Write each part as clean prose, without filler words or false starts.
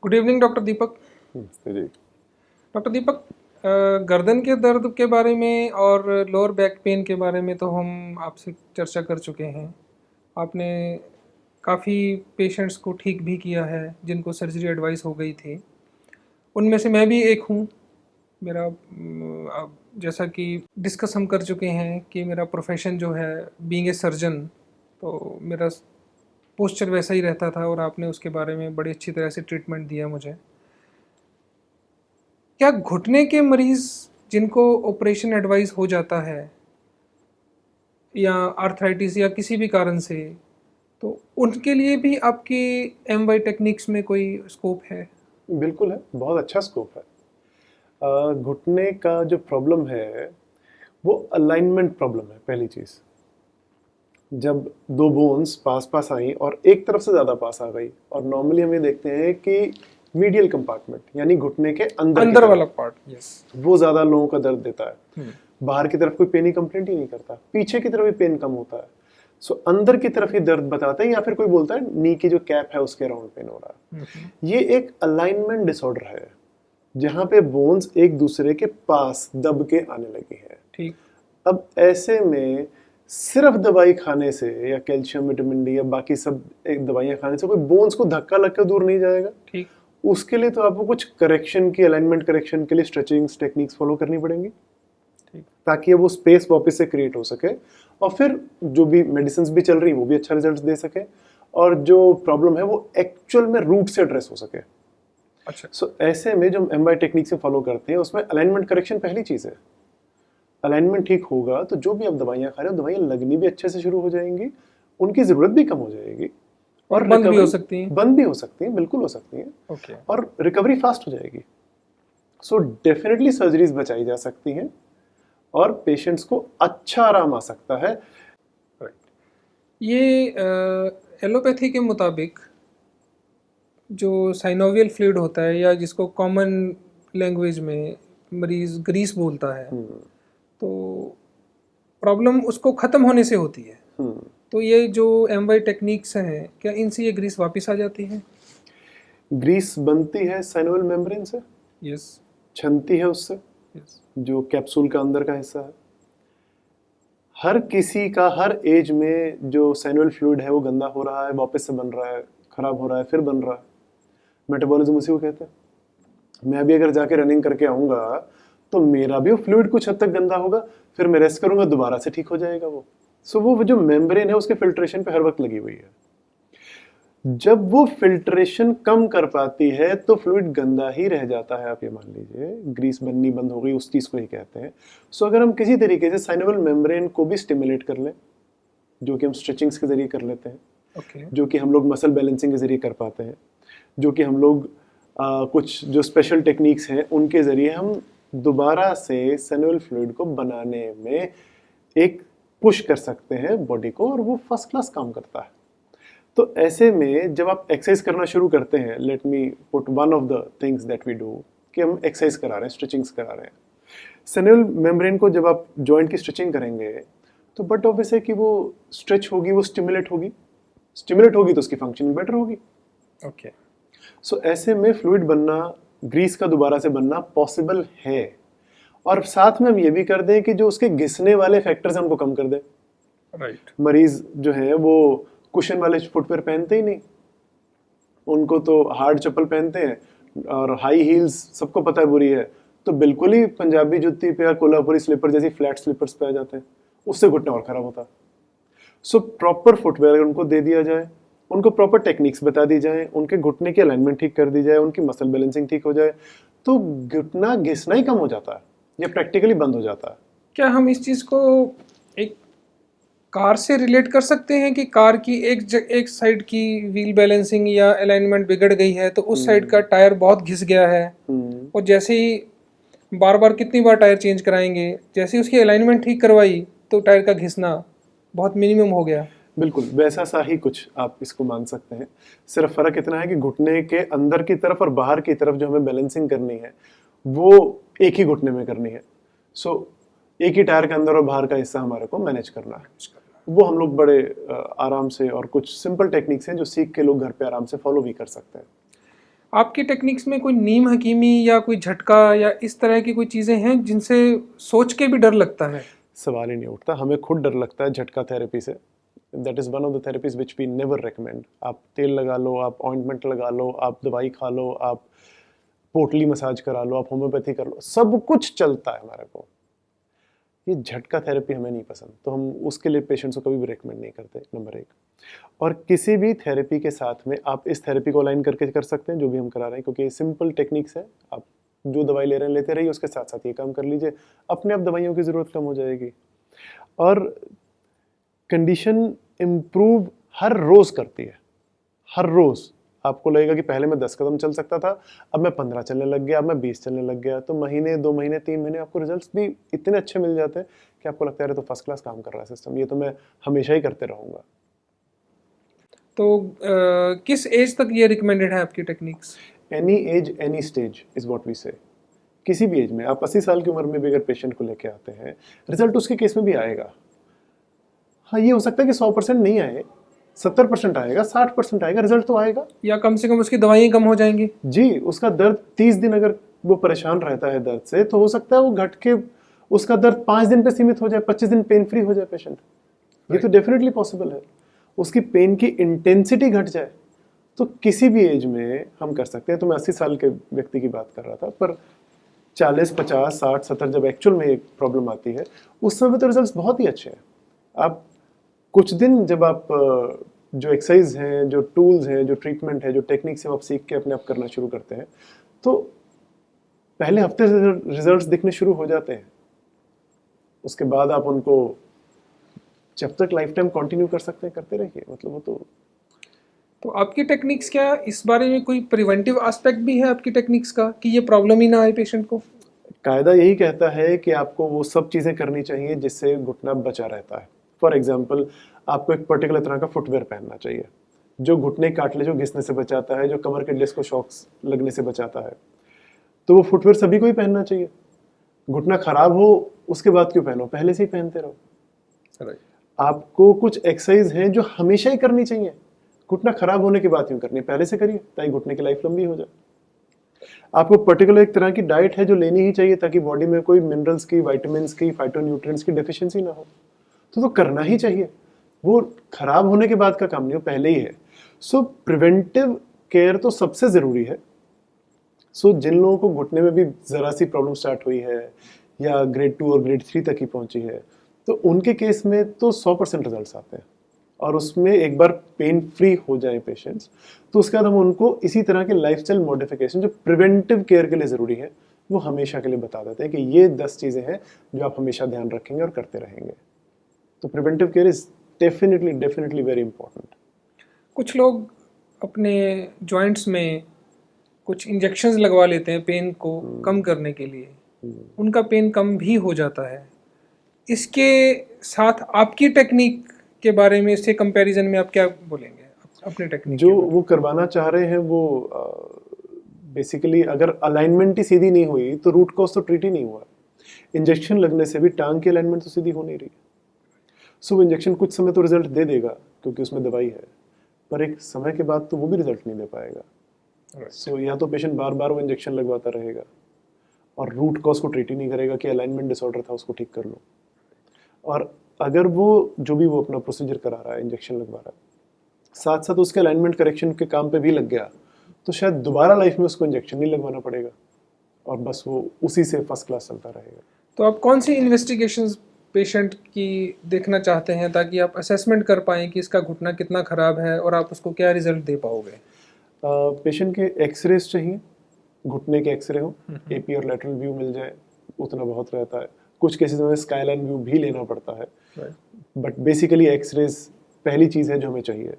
Good evening doctor दीपक। जी। Doctor दीपक, गर्दन के दर्द के बारे में और लोअर बैक पेन के बारे में तो हम आपसे चर्चा कर चुके हैं। आपने काफ़ी पेशेंट्स को ठीक भी किया है जिनको सर्जरी एडवाइस हो गई थी। उनमें से मैं भी एक हूँ। मेरा जैसा कि डिस्कस हम कर चुके हैं कि मेरा प्रोफेशन जो है बीइंग ए सर्जन, तो मेरा पोस्चर वैसा ही रहता था और आपने उसके बारे में बड़ी अच्छी तरह से ट्रीटमेंट दिया मुझे। क्या घुटने के मरीज़ जिनको ऑपरेशन एडवाइस हो जाता है या आर्थराइटिस या किसी भी कारण से, तो उनके लिए भी आपकी एमवाई टेक्निक्स में कोई स्कोप है? बिल्कुल है, बहुत अच्छा स्कोप है। घुटने का जो प्रॉब्लम है वो अलाइनमेंट प्रॉब्लम है। पहली चीज़, जब दो बोन्स पास पास आई और एक तरफ से ज़्यादा पास आ गई, और नॉर्मली हम ये देखते हैं कि मीडियल कंपार्टमेंट यानी घुटने के अंदर वाला पार्ट, यस, वो ज़्यादा लोगों का दर्द देता है। बाहर की तरफ कोई पेन ही कंप्लेंट ही नहीं करता, पीछे की तरफ भी पेन कम होता है। सो अंदर की तरफ ही दर्द बताते हैं, या फिर कोई बोलता है नी की जो कैप है उसके अराउंड पेन हो रहा है। ये एक अलाइनमेंट डिसऑर्डर है जहाँ पे बोन्स एक दूसरे के पास दब के आने लगी है। ठीक। अब ऐसे में सिर्फ दवाई खाने से या कैल्शियम, विटामिन डी या बाकी सब एक दवाइयाँ खाने से कोई बोन्स को धक्का लग कर दूर नहीं जाएगा। ठीक। उसके लिए तो आपको कुछ करेक्शन की, अलाइनमेंट करेक्शन के लिए स्ट्रेचिंग्स टेक्निक्स फॉलो करनी पड़ेंगी ताकि वो स्पेस वापस से क्रिएट हो सके, और फिर जो भी मेडिसिन भी चल रही वो भी अच्छा रिजल्ट दे सके, और जो प्रॉब्लम है वो एक्चुअल में रूट से एड्रेस हो सके। अच्छा। सो ऐसे में जो एमवाई टेक्निक से फॉलो करते हैं उसमें अलाइनमेंट करेक्शन पहली चीज़ है। अलाइनमेंट ठीक होगा तो जो भी आप दवाइयाँ खा रहे हो दवाइयाँ लगनी भी अच्छे से शुरू हो जाएंगी, उनकी ज़रूरत भी कम हो जाएगी, और बंद भी हो सकती हैं। बंद भी हो सकती हैं, बिल्कुल हो सकती हैं। ओके। और रिकवरी फास्ट हो जाएगी। सो डेफिनेटली सर्जरीज बचाई जा सकती हैं और पेशेंट्स को अच्छा आराम आ सकता है। ये एलोपैथी के मुताबिक जो साइनोवियल फ्लूइड होता है, या जिसको कॉमन लैंग्वेज में मरीज़ ग्रीस बोलता है, तो प्रॉब्लम उसको ख़त्म होने से होती है। तो ये जो एमवाई टेक्निक्स हैं, क्या इनसे ये ग्रीस वापस आ जाती है? ग्रीस बनती है साइनोवियल मेम्ब्रेन से, यस, छनती है उससे, यस, जो कैप्सूल का अंदर का हिस्सा है। हर किसी का हर एज में जो साइनोवियल फ्लूइड है वो गंदा हो रहा है, वापस से बन रहा है, खराब हो रहा है, फिर बन रहा है। मेटाबॉलिज्म उसी को कहते हैं। मैं भी अगर जाके रनिंग करके आऊँगा तो मेरा भी वो फ्लूइड कुछ हद तक गंदा होगा, फिर मैं रेस्ट करूँगा, दोबारा से ठीक हो जाएगा वो। सो वो जो मेम्ब्रेन है उसके फिल्ट्रेशन पे हर वक्त लगी हुई है। जब वो फिल्ट्रेशन कम कर पाती है तो फ्लूइड गंदा ही रह जाता है। आप ये मान लीजिए ग्रीस बननी बंद हो गई, उस चीज़ को ही कहते हैं। सो अगर हम किसी तरीके से साइनोवियल मेम्ब्रेन को भी स्टिमुलेट कर लें, जो कि हम स्ट्रेचिंग्स के जरिए कर लेते हैं, जो कि हम लोग मसल बैलेंसिंग के जरिए कर पाते हैं, जो कि हम लोग कुछ जो स्पेशल टेक्निक्स हैं उनके जरिए हम दोबारा से साइनोवियल फ्लूइड को बनाने में एक पुश कर सकते हैं बॉडी को, और वो फर्स्ट क्लास काम करता है। तो ऐसे में जब आप एक्सरसाइज करना शुरू करते हैं, let me put one of the things that we do, कि हम एक्सरसाइज करा रहे हैं, स्ट्रेचिंग्स करा रहे हैं। साइनोवियल मेम्ब्रेन को जब आप जॉइंट की स्ट्रेचिंग करेंगे तो बट ऑब्वियस है कि वो स्ट्रेच होगी, वो स्टिमुलेट होगी तो उसकी फंक्शनिंग बेटर होगी। ओके। सो ऐसे में फ्लूइड बनना, ग्रीस का दोबारा से बनना पॉसिबल है। और साथ में हम ये भी कर दें कि जो उसके घिसने वाले फैक्टर्स हैं उनको कम कर दें। राइट। मरीज जो है वो कुशन वाले फुटवेयर पहनते ही नहीं, उनको तो हार्ड चप्पल पहनते हैं, और हाई हील्स सबको पता है बुरी है, तो बिल्कुल ही पंजाबी जुत्ती पे या कोल्हापुरी स्लीपर जैसी फ्लैट स्लीपर्स पे आ जाते हैं, उससे घुटना और खराब होता है। सो प्रॉपर फुटवेयर उनको दे दिया जाए, उनको प्रॉपर टेक्निक्स बता दी जाए, उनके घुटने की अलाइनमेंट ठीक कर दी जाए, उनकी मसल बैलेंसिंग ठीक हो जाए, तो घुटना घिसना ही कम हो जाता है या प्रैक्टिकली बंद हो जाता है। क्या हम इस चीज़ को एक कार से रिलेट कर सकते हैं कि कार की एक साइड की व्हील बैलेंसिंग या अलाइनमेंट बिगड़ गई है तो उस साइड का टायर बहुत घिस गया है, और जैसे ही बार बार कितनी बार टायर चेंज कराएंगे, जैसे ही उसकी अलाइनमेंट ठीक करवाई तो टायर का घिसना बहुत मिनिमम हो गया? बिल्कुल वैसा सा ही कुछ आप इसको मान सकते हैं। सिर्फ फर्क इतना है कि घुटने के अंदर की तरफ और बाहर की तरफ जो हमें बैलेंसिंग करनी है वो एक ही घुटने में करनी है। सो एक ही टायर के अंदर और बाहर का हिस्सा हमारे को मैनेज करना है। वो हम लोग बड़े आराम से, और कुछ सिंपल टेक्निक्स हैं जो सीख के लोग घर पे आराम से फॉलो भी कर सकते हैं। आपकी टेक्निक्स में कोई नीम हकीमी या कोई झटका या इस तरह की कोई चीज़ें हैं जिनसे सोच के भी डर लगता है? सवाल ही नहीं उठता, हमें खुद डर लगता है झटका थेरेपी से। That is one of the therapies which we never recommend. आप तेल लगा लो, आप ऑइंटमेंट लगा लो, आप दवाई खा लो, आप पोटली मसाज करा लो, आप होम्योपैथी कर लो, सब कुछ चलता है हमारे को। ये झटका थेरेपी हमें नहीं पसंद, तो हम उसके लिए पेशेंट्स को कभी भी रिकमेंड नहीं करते, नंबर एक। और किसी भी थेरेपी के साथ में आप इस थेरेपी को अलाइन करके कर सकते हैं जो भी हम करा रहे हैं, क्योंकि ये सिंपल टेक्निक्स है। आप जो दवाई ले रहे हैं लेते रहिए, उसके साथ साथ ये काम कर लीजिए, अपने आप दवाइयों की ज़रूरत कम हो जाएगी। और कंडीशन इम्प्रूव हर रोज़ करती है, हर रोज़। आपको लगेगा कि पहले मैं 10 कदम चल सकता था, अब मैं 15 चलने लग गया, अब मैं 20 चलने लग गया। तो महीने, 2 महीने, 3 महीने आपको रिजल्ट्स भी इतने अच्छे मिल जाते हैं कि आपको लगता है तो फर्स्ट क्लास काम कर रहा है सिस्टम, ये तो मैं हमेशा ही करते रहूँगा। तो किस एज तक ये रिकमेंडेड है आपकी techniques? Any age any stage is what we say. किसी भी एज में, आप 80 साल की उम्र में भी अगर पेशेंट को लेके आते हैं, रिजल्ट उसके केस में भी आएगा। हाँ, ये हो सकता है कि 100% नहीं आए, 70% आएगा, 60% आएगा, रिजल्ट तो आएगा। या कम से कम उसकी दवाइयाँ कम हो जाएंगी। जी, उसका दर्द 30 दिन अगर वो परेशान रहता है दर्द से, तो हो सकता है वो घट के उसका दर्द 5 दिन पे सीमित हो जाए, 25 दिन पेन फ्री हो जाए पेशेंट। ये तो डेफिनेटली पॉसिबल है। उसकी पेन की इंटेंसिटी घट जाए, तो किसी भी एज में हम कर सकते हैं। तो मैं 80 साल के व्यक्ति की बात कर रहा था, पर 40, 50, 60, 70 जब एक्चुअल में एक प्रॉब्लम आती है, उस समय तो रिजल्ट्स बहुत ही अच्छे हैं। आप कुछ दिन जब आप जो एक्सरसाइज हैं, जो टूल्स हैं, जो ट्रीटमेंट है, जो टेक्निक्स हैं, आप सीख के अपने आप करना शुरू करते हैं, तो पहले हफ्ते से रिजल्ट्स दिखने शुरू हो जाते हैं। उसके बाद आप उनको जब तक लाइफ टाइम कंटिन्यू कर सकते हैं करते रहिए, मतलब वो तो आपकी टेक्निक्स क्या, इस बारे में कोई प्रिवेंटिव एस्पेक्ट भी है आपकी टेक्निक्स का कि ये प्रॉब्लम ही ना आए पेशेंट को? कायदा यही कहता है कि आपको वो सब चीज़ें करनी चाहिए जिससे घुटना बचा रहता है। फॉर एग्जाम्पल, आपको एक पर्टिकुलर तरह का फुटवेयर पहनना चाहिए जो घुटने कार्टिलेज को घिसने से बचाता है, जो कमर के डिस्क को शॉक्स लगने से बचाता है। तो वो फुटवेयर सभी को ही पहनना चाहिए। घुटना खराब हो उसके बाद क्यों पहनो, पहले से ही पहनते रहो। आपको कुछ एक्सरसाइज हैं जो हमेशा ही करनी चाहिए, घुटना खराब होने के बाद क्यों करनी, पहले से करिए ताकि घुटने की लाइफ लंबी हो जाए। आपको पर्टिकुलर एक तरह की डाइट है जो लेनी ही चाहिए ताकि बॉडी में कोई मिनरल्स की, विटामिन्स की, फाइटोन्यूट्रिएंट्स की डेफिशिएंसी ना हो, तो करना ही चाहिए। वो खराब होने के बाद का काम नहीं हो, पहले ही है। सो प्रिवेंटिव केयर तो सबसे ज़रूरी है। सो जिन लोगों को घुटने में भी ज़रा सी प्रॉब्लम स्टार्ट हुई है या ग्रेड 2 और ग्रेड 3 तक ही पहुंची है, तो उनके केस में तो 100% रिजल्ट्स आते हैं। और उसमें एक बार पेन फ्री हो जाए पेशेंट्स, तो उसके बाद हम उनको इसी तरह के लाइफस्टाइल मॉडिफिकेशन जो प्रिवेंटिव केयर के लिए ज़रूरी है, वो हमेशा के लिए बता देते हैं कि ये 10 चीज़ें हैं जो आप हमेशा ध्यान रखेंगे और करते रहेंगे। तो preventive care is definitely very important. कुछ लोग अपने जॉइंट्स में कुछ इंजेक्शंस लगवा लेते हैं पेन को कम करने के लिए, उनका पेन कम भी हो जाता है। इसके साथ आपकी टेक्निक के बारे में, इससे कंपैरिजन में आप क्या बोलेंगे अपने टेक्निक? जो वो करवाना चाह रहे हैं वो बेसिकली अगर अलाइनमेंट ही सीधी नहीं हुई तो रूट कॉज तो ट्रीट ही नहीं हुआ। इंजेक्शन लगने से भी टांग की अलाइनमेंट तो सीधी हो नहीं रही। सो वो इंजेक्शन कुछ समय तो रिजल्ट दे देगा क्योंकि उसमें दवाई है, पर एक समय के बाद तो वो भी रिजल्ट नहीं दे पाएगा। सो या तो पेशेंट बार बार वो इंजेक्शन लगवाता रहेगा और रूट कॉज को ट्रीट ही नहीं करेगा कि अलाइनमेंट डिसऑर्डर था उसको ठीक कर लो। और अगर वो जो भी वो अपना प्रोसीजर करा रहा है, इंजेक्शन लगवा रहा है, साथ साथ उसके अलाइनमेंट करेक्शन के काम पे भी लग गया, तो शायद दोबारा लाइफ में उसको इंजेक्शन नहीं लगवाना पड़ेगा और बस वो उसी से फर्स्ट क्लास चलता रहेगा। तो आप कौन सी इन्वेस्टिगेशंस पेशेंट की देखना चाहते हैं ताकि आप असेसमेंट कर पाएँ कि इसका घुटना कितना ख़राब है और आप उसको क्या रिजल्ट दे पाओगे? पेशेंट के एक्सरेज चाहिए, घुटने के एक्सरे हो, एपी और लेटरल व्यू मिल जाए, उतना बहुत रहता है। कुछ केसेस में स्काईलाइन व्यू भी लेना पड़ता है, बट बेसिकली एक्सरेज पहली चीज़ है जो हमें चाहिए।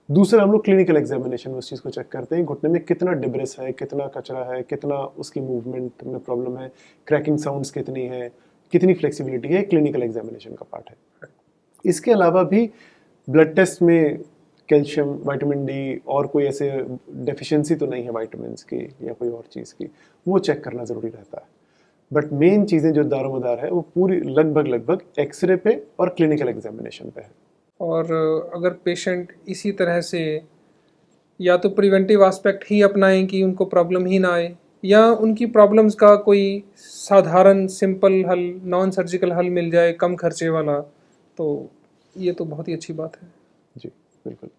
दूसरा, हम लोग क्लिनिकल एग्जामिनेशन में उस चीज़ को चेक करते हैं, घुटने में कितना डिब्रेस है, कितना कचरा है, कितना उसकी मूवमेंट में प्रॉब्लम है, क्रैकिंग साउंड्स कितनी है, कितनी फ्लेक्सिबिलिटी है, क्लिनिकल एग्जामिनेशन का पार्ट है। इसके अलावा भी ब्लड टेस्ट में कैल्शियम, विटामिन डी और कोई ऐसे डेफिशिएंसी तो नहीं है विटामिन्स की या कोई और चीज़ की, वो चेक करना ज़रूरी रहता है। बट मेन चीज़ें जो दारोमदार है वो पूरी लगभग एक्सरे पे और क्लिनिकल एग्जामिनेशन पे है। और अगर पेशेंट इसी तरह से या तो प्रिवेंटिव एस्पेक्ट ही अपनाएं कि उनको प्रॉब्लम ही ना आए, या उनकी प्रॉब्लम्स का कोई साधारण सिंपल हल, नॉन सर्जिकल हल मिल जाए कम खर्चे वाला, तो ये तो बहुत ही अच्छी बात है। जी बिल्कुल।